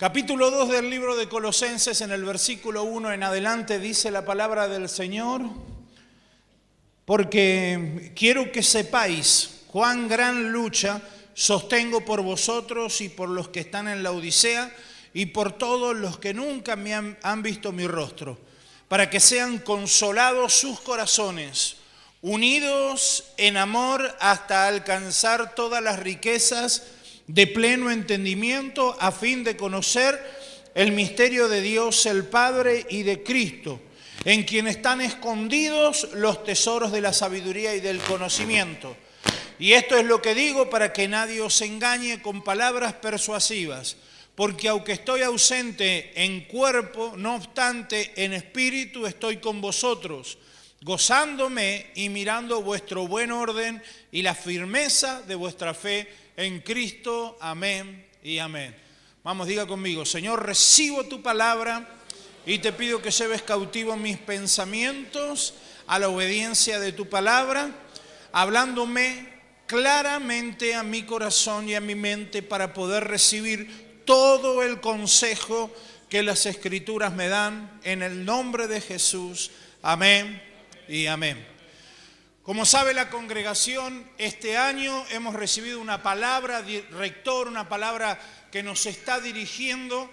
Capítulo 2 del libro de Colosenses, en el versículo 1 en adelante, dice la palabra del Señor: porque quiero que sepáis cuán gran lucha sostengo por vosotros y por los que están en la Odisea y por todos los que nunca me han visto mi rostro, para que sean consolados sus corazones, unidos en amor hasta alcanzar todas las riquezas de pleno entendimiento, a fin de conocer el misterio de Dios el Padre y de Cristo, en quien están escondidos los tesoros de la sabiduría y del conocimiento. Y esto es lo que digo para que nadie os engañe con palabras persuasivas, porque aunque estoy ausente en cuerpo, no obstante en espíritu estoy con vosotros, gozándome y mirando vuestro buen orden y la firmeza de vuestra fe en Cristo. Amén y amén. Vamos, diga conmigo: Señor, recibo tu palabra y te pido que lleves cautivo mis pensamientos a la obediencia de tu palabra, hablándome claramente a mi corazón y a mi mente para poder recibir todo el consejo que las Escrituras me dan, en el nombre de Jesús. Amén y amén. Como sabe la congregación, este año hemos recibido una palabra rector, una palabra que nos está dirigiendo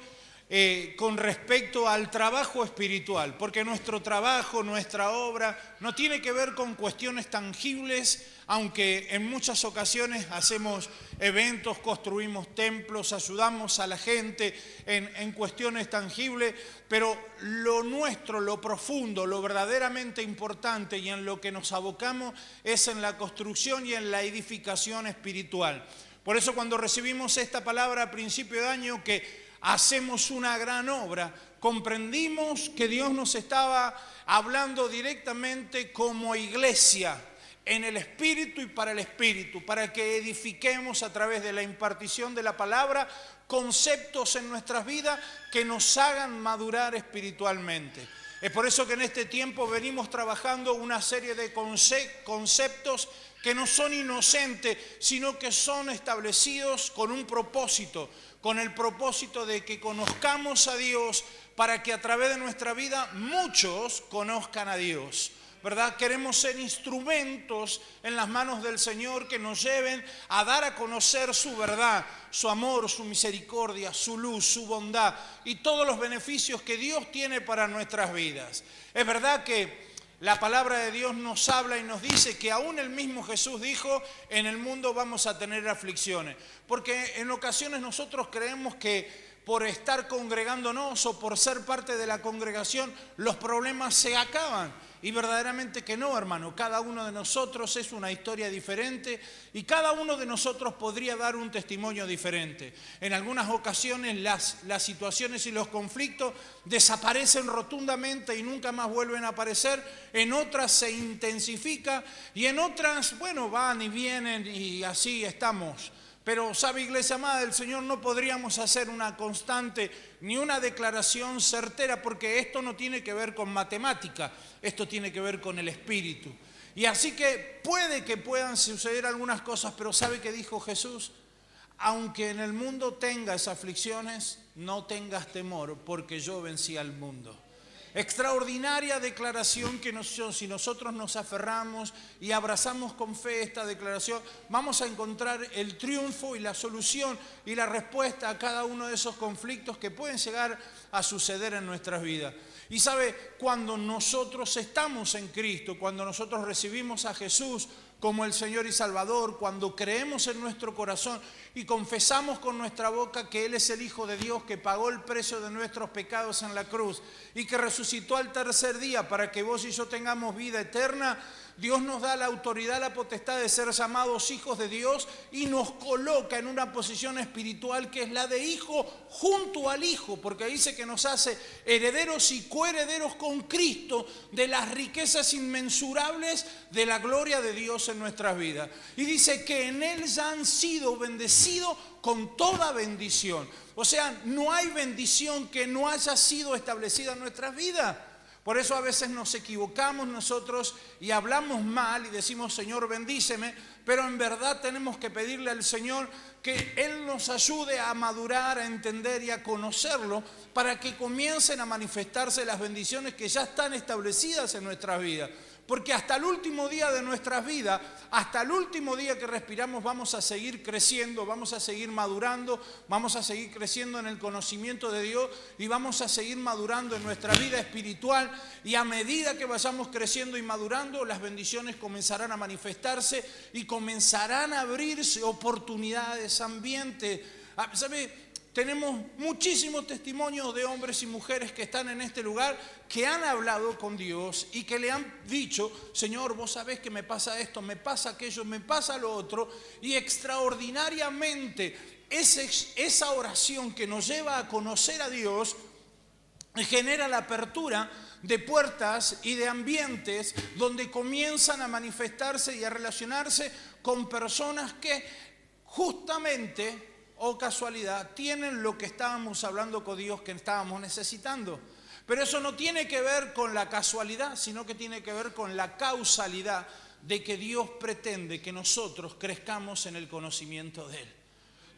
con respecto al trabajo espiritual, porque nuestro trabajo, nuestra obra, no tiene que ver con cuestiones tangibles, aunque en muchas ocasiones hacemos eventos, construimos templos, ayudamos a la gente en cuestiones tangibles, pero lo nuestro, lo profundo, lo verdaderamente importante y en lo que nos abocamos es en la construcción y en la edificación espiritual. Por eso cuando recibimos esta palabra a principio de año, que hacemos una gran obra, comprendimos que Dios nos estaba hablando directamente como iglesia, en el Espíritu y para el Espíritu, para que edifiquemos a través de la impartición de la palabra conceptos en nuestras vidas que nos hagan madurar espiritualmente. Es por eso que en este tiempo venimos trabajando una serie de conceptos que no son inocentes, sino que son establecidos con un propósito, con el propósito de que conozcamos a Dios, para que a través de nuestra vida muchos conozcan a Dios, ¿verdad? Queremos ser instrumentos en las manos del Señor que nos lleven a dar a conocer su verdad, su amor, su misericordia, su luz, su bondad y todos los beneficios que Dios tiene para nuestras vidas. Es verdad que la palabra de Dios nos habla y nos dice que aún el mismo Jesús dijo: en el mundo vamos a tener aflicciones, porque en ocasiones nosotros creemos que por estar congregándonos o por ser parte de la congregación los problemas se acaban. Y verdaderamente que no, hermano. Cada uno de nosotros es una historia diferente y cada uno de nosotros podría dar un testimonio diferente. En algunas ocasiones las situaciones y los conflictos desaparecen rotundamente y nunca más vuelven a aparecer. En otras se intensifica y en otras, bueno, van y vienen y así estamos. Pero, ¿sabe, iglesia amada del Señor? No podríamos hacer una constante ni una declaración certera, porque esto no tiene que ver con matemática, esto tiene que ver con el Espíritu. Y así que puede que puedan suceder algunas cosas, pero ¿sabe qué dijo Jesús? Aunque en el mundo tengas aflicciones, no tengas temor, porque yo vencí al mundo. Extraordinaria declaración que si nosotros nos aferramos y abrazamos con fe esta declaración, vamos a encontrar el triunfo y la solución y la respuesta a cada uno de esos conflictos que pueden llegar a suceder en nuestras vidas. Y sabe, cuando nosotros estamos en Cristo, cuando nosotros recibimos a Jesús como el Señor y Salvador, cuando creemos en nuestro corazón y confesamos con nuestra boca que Él es el Hijo de Dios, que pagó el precio de nuestros pecados en la cruz y que resucitó al tercer día para que vos y yo tengamos vida eterna, Dios nos da la autoridad, la potestad de ser llamados hijos de Dios y nos coloca en una posición espiritual que es la de hijo junto al Hijo, porque dice que nos hace herederos y coherederos con Cristo de las riquezas inmensurables de la gloria de Dios en nuestras vidas. Y dice que en Él ya han sido bendecidos con toda bendición. O sea, no hay bendición que no haya sido establecida en nuestras vidas. Por eso a veces nos equivocamos nosotros y hablamos mal y decimos, Señor, bendíceme, pero en verdad tenemos que pedirle al Señor que Él nos ayude a madurar, a entender y a conocerlo para que comiencen a manifestarse las bendiciones que ya están establecidas en nuestras vidas. Porque hasta el último día de nuestras vidas, hasta el último día que respiramos, vamos a seguir creciendo, vamos a seguir madurando, vamos a seguir creciendo en el conocimiento de Dios y vamos a seguir madurando en nuestra vida espiritual. Y a medida que vayamos creciendo y madurando, las bendiciones comenzarán a manifestarse y comenzarán a abrirse oportunidades, ambientes. ¿Sabe? Tenemos muchísimos testimonios de hombres y mujeres que están en este lugar que han hablado con Dios y que le han dicho, Señor, vos sabés que me pasa esto, me pasa aquello, me pasa lo otro. Y extraordinariamente esa oración que nos lleva a conocer a Dios genera la apertura de puertas y de ambientes donde comienzan a manifestarse y a relacionarse con personas que justamente o casualidad, tienen lo que estábamos hablando con Dios que estábamos necesitando. Pero eso no tiene que ver con la casualidad, sino que tiene que ver con la causalidad de que Dios pretende que nosotros crezcamos en el conocimiento de Él.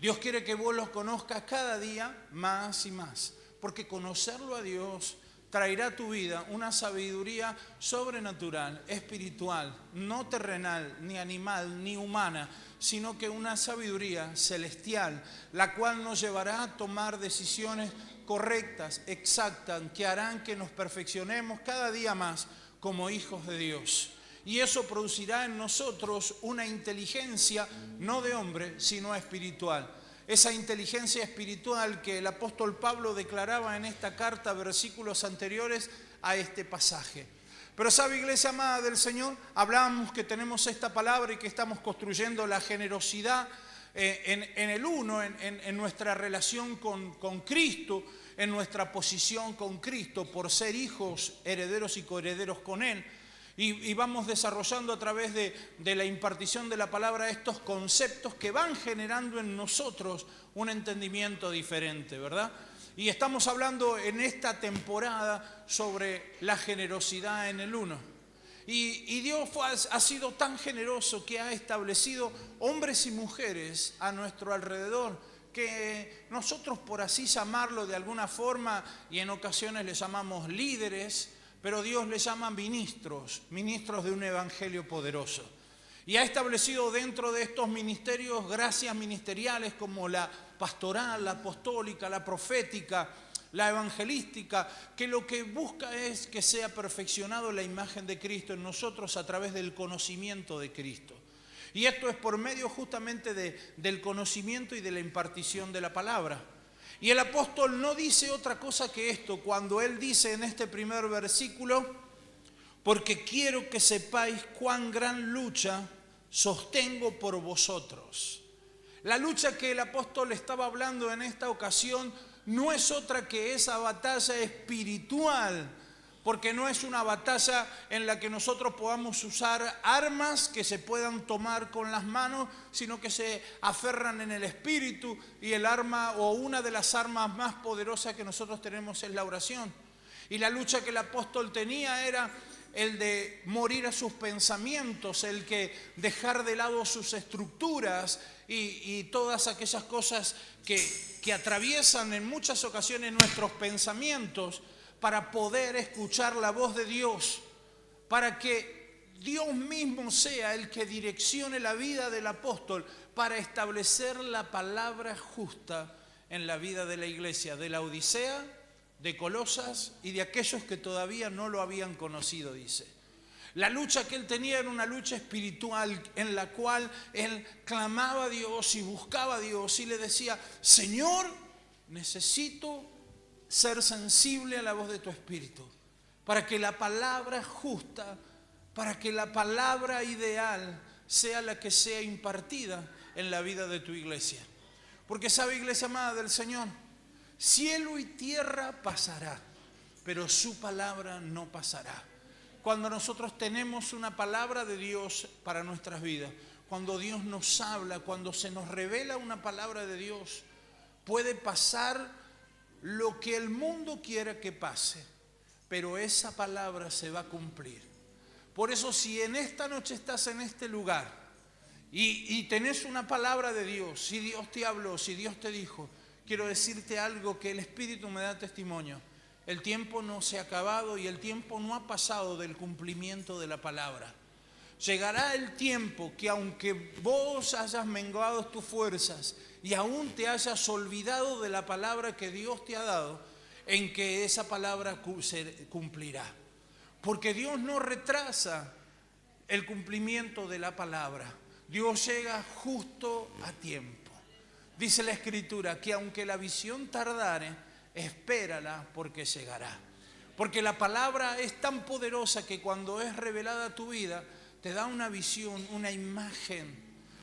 Dios quiere que vos los conozcas cada día más y más, porque conocerlo a Dios traerá a tu vida una sabiduría sobrenatural, espiritual, no terrenal, ni animal, ni humana, sino que una sabiduría celestial, la cual nos llevará a tomar decisiones correctas, exactas, que harán que nos perfeccionemos cada día más como hijos de Dios. Y eso producirá en nosotros una inteligencia no de hombre, sino espiritual. Esa inteligencia espiritual que el apóstol Pablo declaraba en esta carta, versículos anteriores a este pasaje. Pero sabe, iglesia amada del Señor, hablábamos que tenemos esta palabra y que estamos construyendo la generosidad en el uno, en nuestra relación con Cristo, en nuestra posición con Cristo por ser hijos, herederos y coherederos con Él. Y vamos desarrollando a través de la impartición de la palabra estos conceptos que van generando en nosotros un entendimiento diferente, ¿verdad? Y estamos hablando en esta temporada sobre la generosidad en el uno. Y Dios ha sido tan generoso que ha establecido hombres y mujeres a nuestro alrededor, que nosotros, por así llamarlo de alguna forma, y en ocasiones les llamamos líderes, pero Dios les llama ministros de un evangelio poderoso. Y ha establecido dentro de estos ministerios gracias ministeriales como la pastoral, la apostólica, la profética, la evangelística, que lo que busca es que sea perfeccionado la imagen de Cristo en nosotros a través del conocimiento de Cristo. Y esto es por medio justamente del conocimiento y de la impartición de la palabra. Y el apóstol no dice otra cosa que esto cuando él dice en este primer versículo, porque quiero que sepáis cuán gran lucha sostengo por vosotros. La lucha que el apóstol estaba hablando en esta ocasión no es otra que esa batalla espiritual, porque no es una batalla en la que nosotros podamos usar armas que se puedan tomar con las manos, sino que se aferran en el espíritu, y el arma o una de las armas más poderosas que nosotros tenemos es la oración. Y la lucha que el apóstol tenía era el de morir a sus pensamientos, el que dejar de lado sus estructuras y todas aquellas cosas que atraviesan en muchas ocasiones nuestros pensamientos, para poder escuchar la voz de Dios, para que Dios mismo sea el que direccione la vida del apóstol para establecer la palabra justa en la vida de la iglesia, de la Odisea, de Colosas y de aquellos que todavía no lo habían conocido, dice. La lucha que él tenía era una lucha espiritual en la cual él clamaba a Dios y buscaba a Dios y le decía, Señor, necesito ser sensible a la voz de tu espíritu, para que la palabra justa, para que la palabra ideal sea la que sea impartida en la vida de tu iglesia. Porque sabe, iglesia amada del Señor, cielo y tierra pasará, pero su palabra no pasará. Cuando nosotros tenemos una palabra de Dios para nuestras vidas, cuando Dios nos habla, cuando se nos revela una palabra de Dios, puede pasar lo que el mundo quiera que pase, pero esa palabra se va a cumplir. Por eso, si en esta noche estás en este lugar y tenés una palabra de Dios, si Dios te habló, si Dios te dijo, quiero decirte algo que el Espíritu me da testimonio. El tiempo no se ha acabado y el tiempo no ha pasado del cumplimiento de la palabra. Llegará el tiempo que aunque vos hayas menguado tus fuerzas y aún te hayas olvidado de la palabra que Dios te ha dado, en que esa palabra se cumplirá. Porque Dios no retrasa el cumplimiento de la palabra. Dios llega justo a tiempo. Dice la Escritura que aunque la visión tardare, espérala porque llegará. Porque la palabra es tan poderosa que cuando es revelada a tu vida, te da una visión, una imagen,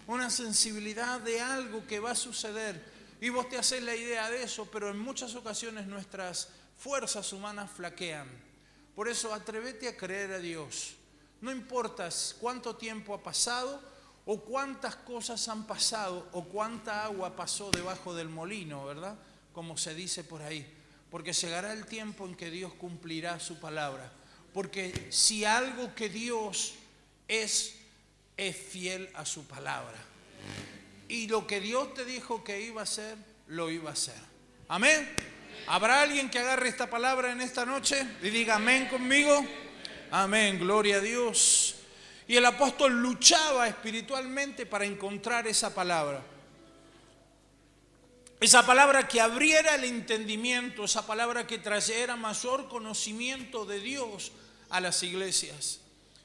una sensibilidad de algo que va a suceder. Y vos te haces la idea de eso, pero en muchas ocasiones nuestras fuerzas humanas flaquean. Por eso atrévete a creer a Dios. No importa cuánto tiempo ha pasado, o cuántas cosas han pasado, o cuánta agua pasó debajo del molino, ¿verdad? Como se dice por ahí. Porque llegará el tiempo en que Dios cumplirá su palabra. Porque si algo que Dios es fiel a su palabra. Y lo que Dios te dijo que iba a hacer, lo iba a hacer. Amén. ¿Habrá alguien que agarre esta palabra en esta noche y diga amén conmigo? Amén, gloria a Dios. Y el apóstol luchaba espiritualmente para encontrar esa palabra. Esa palabra que abriera el entendimiento, esa palabra que trajera mayor conocimiento de Dios a las iglesias.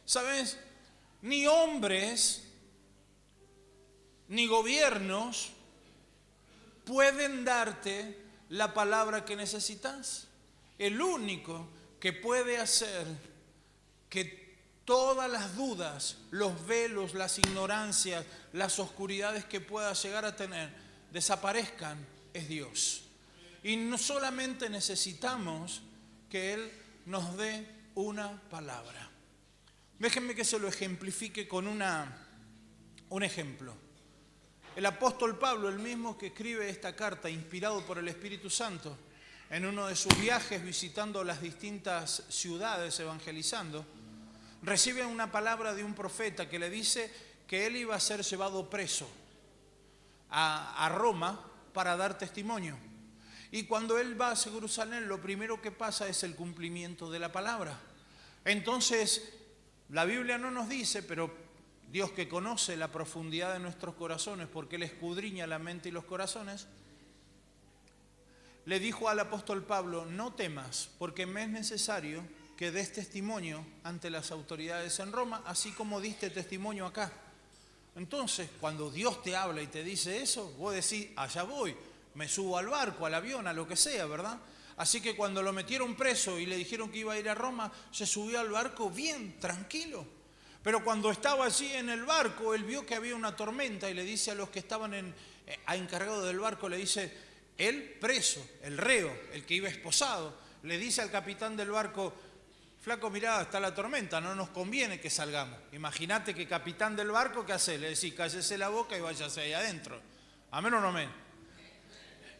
¿Sabes? Ni hombres, ni gobiernos pueden darte la palabra que necesitas. El único que puede hacer que todas las dudas, los velos, las ignorancias, las oscuridades que puedas llegar a tener desaparezcan es Dios. Y no solamente necesitamos que Él nos dé una palabra. Déjenme que se lo ejemplifique con un ejemplo. El apóstol Pablo, el mismo que escribe esta carta, inspirado por el Espíritu Santo, en uno de sus viajes visitando las distintas ciudades evangelizando, recibe una palabra de un profeta que le dice que él iba a ser llevado preso a Roma para dar testimonio. Y cuando él va a Jerusalén, lo primero que pasa es el cumplimiento de la palabra. Entonces, la Biblia no nos dice, pero Dios, que conoce la profundidad de nuestros corazones, porque Él escudriña la mente y los corazones, le dijo al apóstol Pablo: no temas, porque me es necesario que des testimonio ante las autoridades en Roma, así como diste testimonio acá. Entonces, cuando Dios te habla y te dice eso, vos decís, allá voy, me subo al barco, al avión, a lo que sea, ¿verdad? Así que cuando lo metieron preso y le dijeron que iba a ir a Roma, se subió al barco bien, tranquilo. Pero cuando estaba allí en el barco, él vio que había una tormenta y le dice a los que estaban encargados del barco, le dice, él preso, el reo, el que iba esposado, le dice al capitán del barco, flaco, mirá, está la tormenta, no nos conviene que salgamos. Imagínate que capitán del barco, ¿qué hace? Le decís, cállese la boca y váyase ahí adentro. ¿Amén o no amén?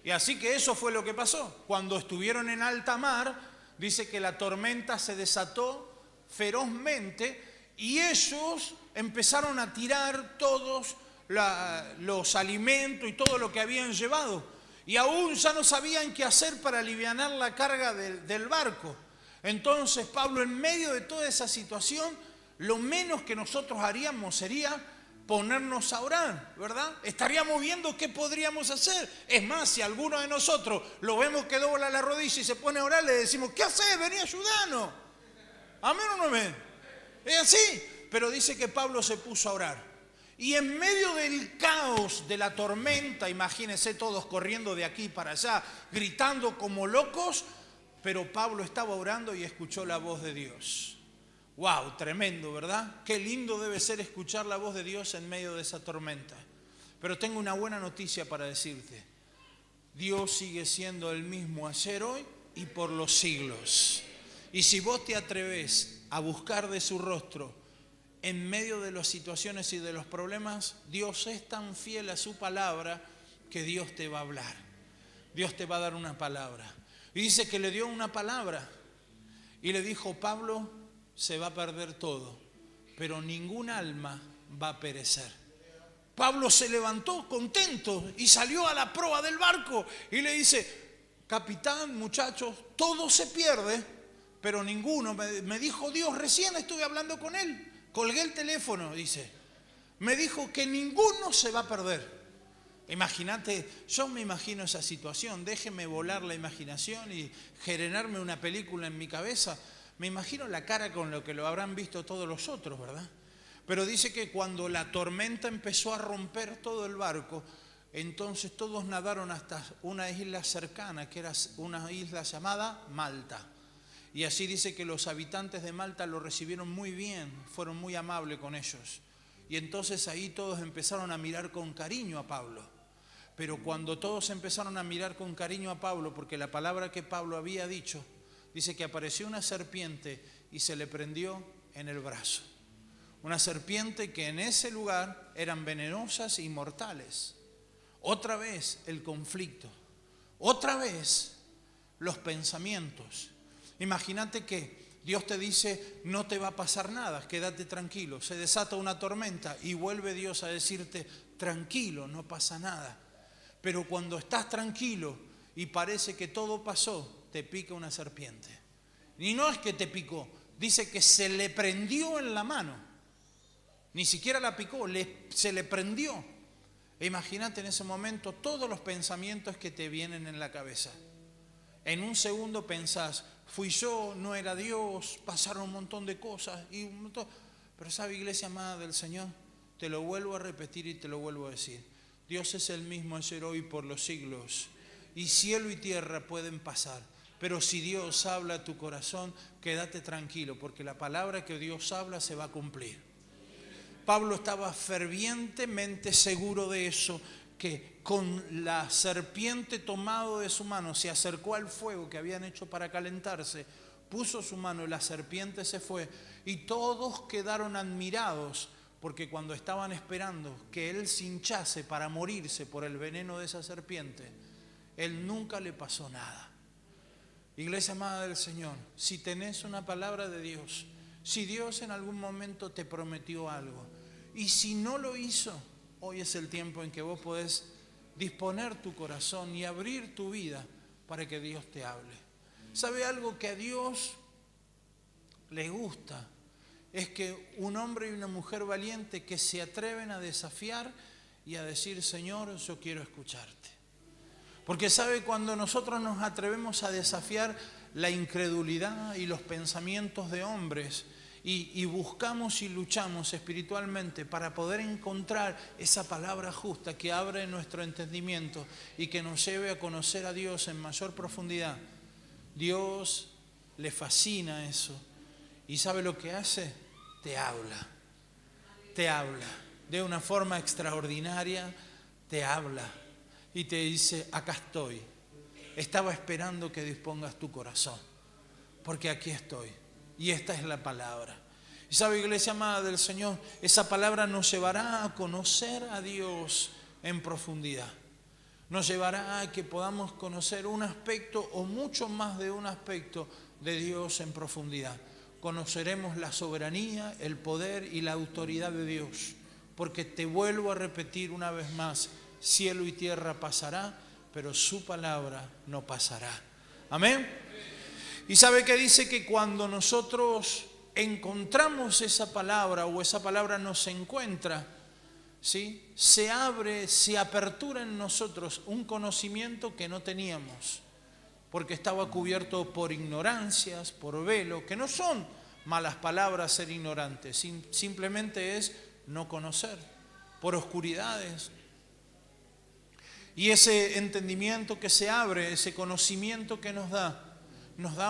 Y así que eso fue lo que pasó. Cuando estuvieron en alta mar, dice que la tormenta se desató ferozmente y ellos empezaron a tirar todos los alimentos y todo lo que habían llevado. Y aún ya no sabían qué hacer para alivianar la carga del barco. Entonces Pablo, en medio de toda esa situación, lo menos que nosotros haríamos sería ponernos a orar, ¿verdad? Estaríamos viendo qué podríamos hacer. Es más, si alguno de nosotros lo vemos que dobla la rodilla y se pone a orar, le decimos, ¿qué haces? Vení a ayudarnos. ¿Amén o no amén? Es así. Pero dice que Pablo se puso a orar. Y en medio del caos de la tormenta, imagínense todos corriendo de aquí para allá, gritando como locos, pero Pablo estaba orando y escuchó la voz de Dios. ¡Wow! Tremendo, ¿verdad? Qué lindo debe ser escuchar la voz de Dios en medio de esa tormenta. Pero tengo una buena noticia para decirte. Dios sigue siendo el mismo ayer, hoy y por los siglos. Y si vos te atreves a buscar de su rostro en medio de las situaciones y de los problemas, Dios es tan fiel a su palabra que Dios te va a hablar. Dios te va a dar una palabra. Y dice que le dio una palabra. y le dijo: Pablo, se va a perder todo, pero ningún alma va a perecer. Pablo se levantó contento y salió a la proa del barco y le dice: capitán, muchachos, todo se pierde, pero ninguno. Me dijo Dios, recién estuve hablando con él, colgué el teléfono, dice. Me dijo que ninguno se va a perder. Imagínate, yo me imagino esa situación, déjeme volar la imaginación y generarme una película en mi cabeza. Me imagino la cara con lo que lo habrán visto todos los otros, ¿verdad? Pero dice que cuando la tormenta empezó a romper todo el barco, entonces todos nadaron hasta una isla cercana, que era una isla llamada Malta. Y así dice que los habitantes de Malta lo recibieron muy bien, fueron muy amables con ellos. Y entonces ahí todos empezaron a mirar con cariño a Pablo. Pero cuando todos empezaron a mirar con cariño a Pablo, porque la palabra que Pablo había dicho, dice que apareció una serpiente y se le prendió en el brazo. Una serpiente que en ese lugar eran venenosas y mortales. Otra vez el conflicto, otra vez los pensamientos. Imagínate que Dios te dice: no te va a pasar nada, quédate tranquilo. Se desata una tormenta y vuelve Dios a decirte: tranquilo, no pasa nada. Pero cuando estás tranquilo y parece que todo pasó, te pica una serpiente. Y no es que te picó, dice que se le prendió en la mano. Ni siquiera la picó, se le prendió. Imagínate en ese momento todos los pensamientos que te vienen en la cabeza. En un segundo pensás: fui yo, no era Dios, pasaron un montón de cosas. Pero sabe, iglesia amada del Señor, te lo vuelvo a repetir y te lo vuelvo a decir. Dios es el mismo ayer, hoy, por los siglos. Y cielo y tierra pueden pasar. Pero si Dios habla a tu corazón, quédate tranquilo, porque la palabra que Dios habla se va a cumplir. Pablo estaba fervientemente seguro de eso, que con la serpiente tomado de su mano se acercó al fuego que habían hecho para calentarse, puso su mano y la serpiente se fue, y todos quedaron admirados, porque cuando estaban esperando que él se hinchase para morirse por el veneno de esa serpiente, él nunca le pasó nada. Iglesia amada del Señor, si tenés una palabra de Dios, si Dios en algún momento te prometió algo, y si no lo hizo, hoy es el tiempo en que vos podés disponer tu corazón y abrir tu vida para que Dios te hable. ¿Sabe algo que a Dios le gusta? Es que un hombre y una mujer valiente que se atreven a desafiar y a decir: Señor, yo quiero escucharte. Porque sabe, cuando nosotros nos atrevemos a desafiar la incredulidad y los pensamientos de hombres, y buscamos y luchamos espiritualmente para poder encontrar esa palabra justa que abre nuestro entendimiento y que nos lleve a conocer a Dios en mayor profundidad, Dios le fascina eso. ¿Y sabe lo que hace? Te habla de una forma extraordinaria, te habla y te dice: acá estoy, estaba esperando que dispongas tu corazón, porque aquí estoy. Y esta es la palabra. Y sabe, iglesia amada del Señor, esa palabra nos llevará a conocer a Dios en profundidad. Nos llevará a que podamos conocer un aspecto o mucho más de un aspecto de Dios en profundidad. Conoceremos la soberanía, el poder y la autoridad de Dios. Porque te vuelvo a repetir una vez más: cielo y tierra pasará, pero su palabra no pasará. Amén. Y sabe que dice que cuando nosotros encontramos esa palabra, o esa palabra nos encuentra, ¿sí?, se abre, se apertura en nosotros un conocimiento que no teníamos, porque estaba cubierto por ignorancias, por velo, que no son malas palabras ser ignorantes, simplemente es no conocer, por oscuridades. Y ese entendimiento que se abre, ese conocimiento que nos da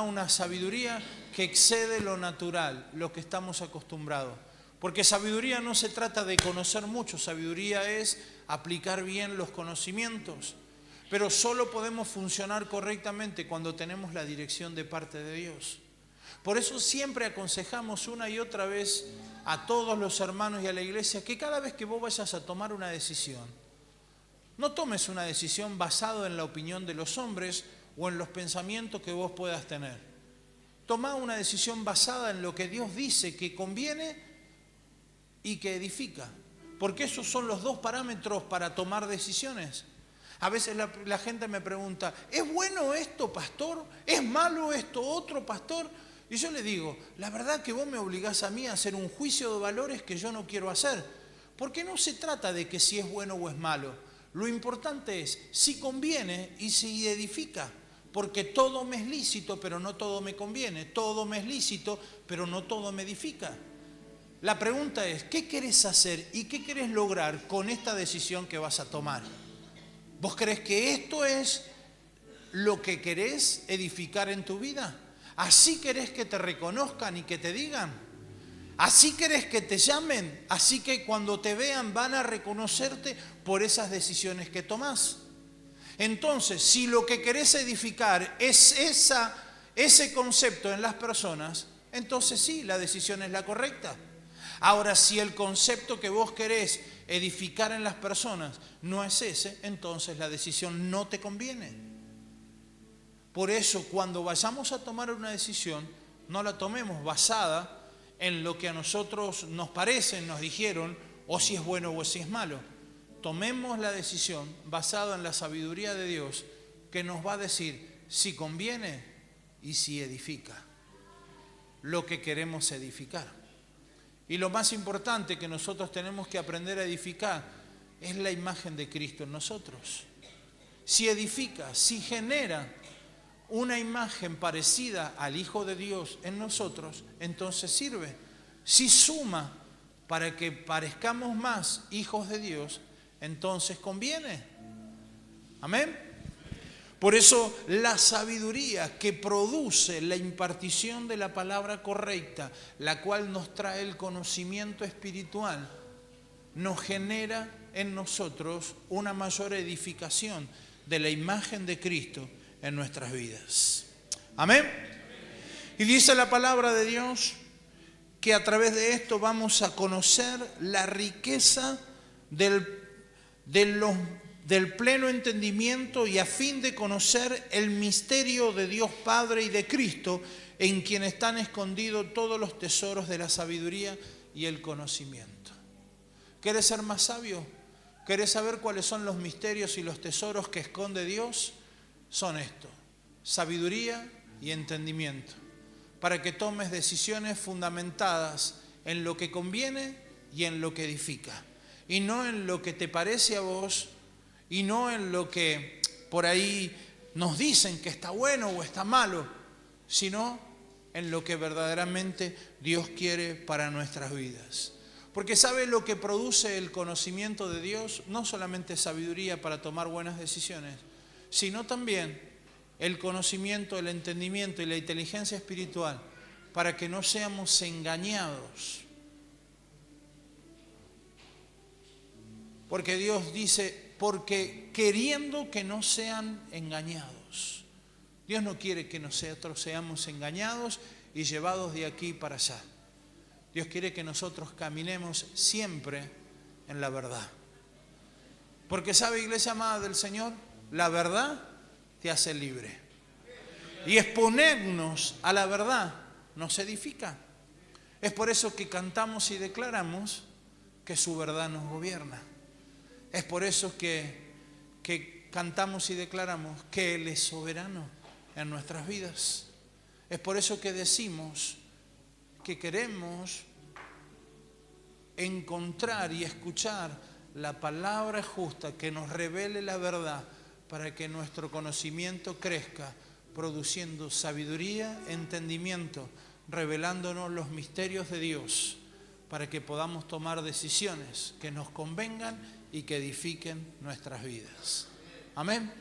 una sabiduría que excede lo natural, lo que estamos acostumbrados. Porque sabiduría no se trata de conocer mucho, sabiduría es aplicar bien los conocimientos. Pero solo podemos funcionar correctamente cuando tenemos la dirección de parte de Dios. Por eso siempre aconsejamos una y otra vez a todos los hermanos y a la iglesia que cada vez que vos vayas a tomar una decisión, no tomes una decisión basada en la opinión de los hombres o en los pensamientos que vos puedas tener. Tomá una decisión basada en lo que Dios dice que conviene y que edifica. Porque esos son los dos parámetros para tomar decisiones. A veces la gente me pregunta, ¿es bueno esto, pastor? ¿Es malo esto otro, pastor? Y yo le digo, la verdad que vos me obligás a mí a hacer un juicio de valores que yo no quiero hacer. Porque no se trata de que si es bueno o es malo. Lo importante es si conviene y si edifica. Porque todo me es lícito, pero no todo me conviene. Todo me es lícito, pero no todo me edifica. La pregunta es, ¿qué querés hacer y qué querés lograr con esta decisión que vas a tomar? ¿Vos crees que esto es lo que querés edificar en tu vida? ¿Así querés que te reconozcan y que te digan? ¿Así querés que te llamen? ¿Así que cuando te vean van a reconocerte por esas decisiones que tomás? Entonces, si lo que querés edificar es ese concepto en las personas, entonces sí, la decisión es la correcta. Ahora, si el concepto que vos querés edificar en las personas no es ese, entonces la decisión no te conviene. Por eso, cuando vayamos a tomar una decisión, no la tomemos basada en lo que a nosotros nos parece, nos dijeron, o si es bueno o si es malo. Tomemos la decisión basada en la sabiduría de Dios, que nos va a decir si conviene y si edifica lo que queremos edificar. Y lo más importante que nosotros tenemos que aprender a edificar es la imagen de Cristo en nosotros. Si edifica, si genera una imagen parecida al Hijo de Dios en nosotros, entonces sirve. Si suma para que parezcamos más hijos de Dios, entonces conviene. Amén. Por eso la sabiduría que produce la impartición de la palabra correcta, la cual nos trae el conocimiento espiritual, nos genera en nosotros una mayor edificación de la imagen de Cristo en nuestras vidas. Amén. Y dice la palabra de Dios que a través de esto vamos a conocer la riqueza del pleno entendimiento y a fin de conocer el misterio de Dios Padre y de Cristo, en quien están escondidos todos los tesoros de la sabiduría y el conocimiento. ¿Quieres ser más sabio? ¿Quieres saber cuáles son los misterios y los tesoros que esconde Dios? Son esto: sabiduría y entendimiento, para que tomes decisiones fundamentadas en lo que conviene y en lo que edifica, y no en lo que te parece a vos, y no en lo que por ahí nos dicen que está bueno o está malo, sino en lo que verdaderamente Dios quiere para nuestras vidas. Porque ¿sabe lo que produce el conocimiento de Dios? No solamente sabiduría para tomar buenas decisiones, sino también el conocimiento, el entendimiento y la inteligencia espiritual para que no seamos engañados. Porque Dios dice, porque queriendo que no sean engañados. Dios no quiere que nosotros seamos engañados y llevados de aquí para allá. Dios quiere que nosotros caminemos siempre en la verdad. Porque ¿sabe, iglesia amada del Señor? La verdad te hace libre. Y exponernos a la verdad nos edifica. Es por eso que cantamos y declaramos que su verdad nos gobierna. Es por eso que cantamos y declaramos que Él es soberano en nuestras vidas. Es por eso que decimos que queremos encontrar y escuchar la palabra justa que nos revele la verdad para que nuestro conocimiento crezca, produciendo sabiduría, entendimiento, revelándonos los misterios de Dios para que podamos tomar decisiones que nos convengan y que edifiquen nuestras vidas. Amén.